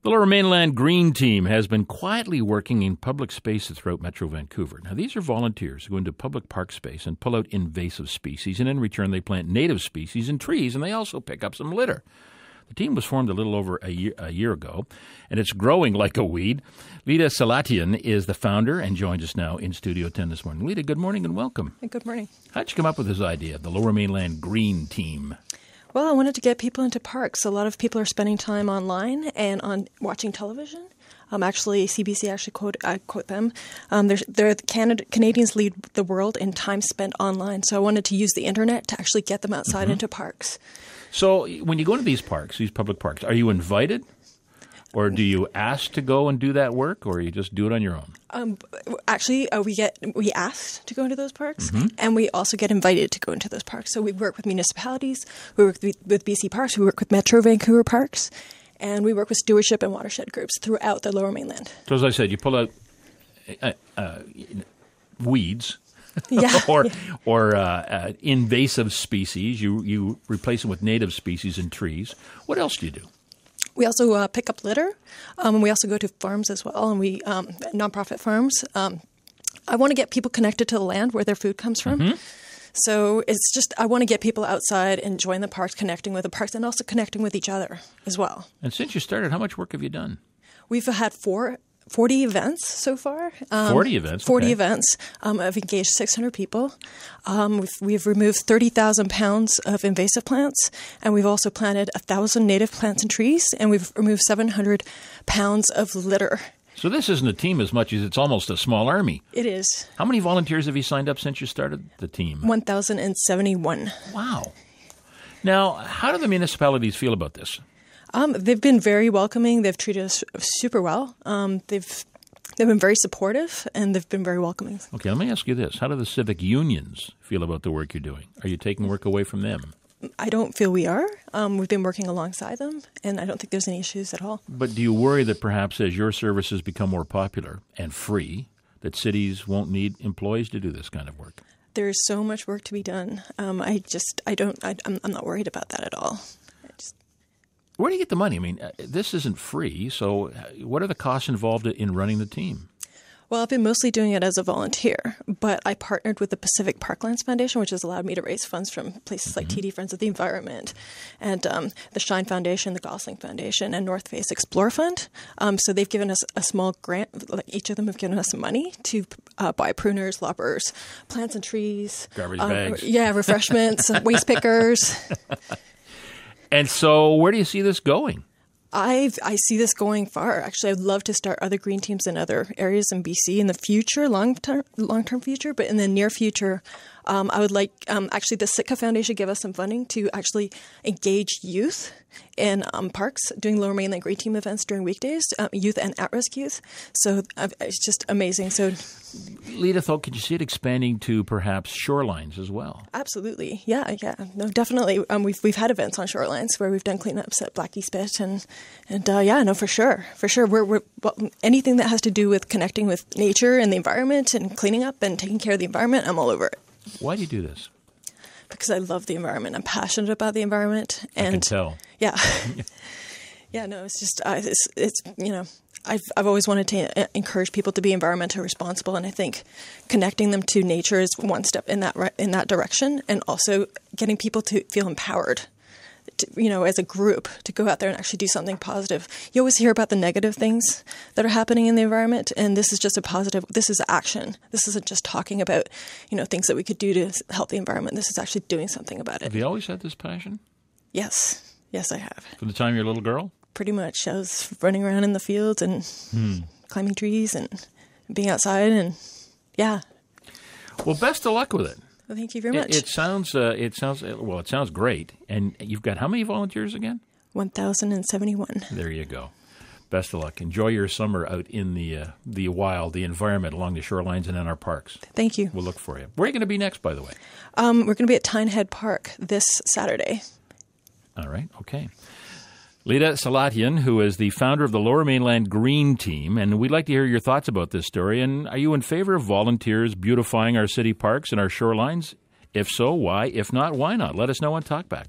The Lower Mainland Green Team has been quietly working in public spaces throughout Metro Vancouver. Now, these are volunteers who go into public park space and pull out invasive species, and in return they plant native species and trees, and they also pick up some litter. The team was formed a little over a year ago, and it's growing like a weed. Lita Salatian is the founder and joins us now in Studio 10 this morning. Lita, good morning and welcome. Good morning. How'd you come up with this idea, the Lower Mainland Green Team? Well, I wanted to get people into parks. A lot of people are spending time online and on watching television. Actually, CBC quote them. Canadians lead the world in time spent online. So I wanted to use the internet to actually get them outside into parks. So when you go into these parks, these public parks, are you invited? Or do you ask to go and do that work, or you just do it on your own? We ask to go into those parks, and we also get invited to go into those parks. So we work with municipalities, we work with BC Parks, we work with Metro Vancouver Parks, and we work with stewardship and watershed groups throughout the Lower Mainland. So as I said, you pull out weeds. Yeah. or invasive species. You replace them with native species and trees. What else do you do? We also pick up litter. We also go to farms as well, and we nonprofit farms. I want to get people connected to the land where their food comes from. So it's just I want to get people outside, enjoying the parks, connecting with the parks, and also connecting with each other as well. And since you started, how much work have you done? We've had 40 events so far. 40 events? 40 events. I've engaged 600 people. We've removed 30,000 pounds of invasive plants, and we've also planted 1,000 native plants and trees, and we've removed 700 pounds of litter. So this isn't a team as much as it's almost a small army. It is. How many volunteers have you signed up since you started the team? 1,071. Wow. Now, how do the municipalities feel about this? They've been very welcoming. They've treated us super well. They've been very supportive, and they've been very welcoming. Okay, let me ask you this. How do the civic unions feel about the work you're doing? Are you taking work away from them? I don't feel we are. We've been working alongside them, and I don't think there's any issues at all. But do you worry that perhaps as your services become more popular and free, that cities won't need employees to do this kind of work? There's so much work to be done. I'm not worried about that at all. Where do you get the money? I mean, this isn't free, so what are the costs involved in running the team? Well, I've been mostly doing it as a volunteer, but I partnered with the Pacific Parklands Foundation, which has allowed me to raise funds from places like TD Friends of the Environment and the Shine Foundation, the Gosling Foundation, and North Face Explore Fund. So they've given us a small grant, like each of them have given us some money to buy pruners, loppers, plants and trees. Garbage bags. Yeah, refreshments, waste pickers. And so where do you see this going? I see this going far. Actually, I'd love to start other green teams in other areas in BC in the future, long-term future. But in the near future, I would like actually the Sitka Foundation give us some funding to actually engage youth in parks, doing Lower Mainland Green Team events during weekdays, youth and at-risk youth. So it's just amazing. So, Lita, could you see it expanding to perhaps shorelines as well? Absolutely, yeah, no, definitely. We've had events on shorelines where we've done cleanups at Blackie Spit, and for sure. We're anything that has to do with connecting with nature and the environment and cleaning up and taking care of the environment, I'm all over it. Why do you do this? Because I love the environment. I'm passionate about the environment. And I can tell. Yeah. Yeah, no, it's just, it's I've always wanted to encourage people to be environmentally responsible. And I think connecting them to nature is one step in that direction. And also getting people to feel empowered, as a group, to go out there and actually do something positive. You always hear about the negative things that are happening in the environment, and this is just a positive. This is action. This isn't just talking about, things that we could do to help the environment. This is actually doing something about it. Have you always had this passion? Yes, I have. From the time you're a little girl? Pretty much. I was running around in the fields and climbing trees and being outside, and yeah. Well, best of luck with it. Well, thank you very much. It sounds great. And you've got how many volunteers again? 1,071. There you go. Best of luck. Enjoy your summer out in the wild, the environment along the shorelines and in our parks. Thank you. We'll look for you. Where are you going to be next, by the way? We're going to be at Tynehead Park this Saturday. All right. Okay. Lita Salatian, who is the founder of the Lower Mainland Green Team, and we'd like to hear your thoughts about this story. And are you in favor of volunteers beautifying our city parks and our shorelines? If so, why? If not, why not? Let us know on Talkback.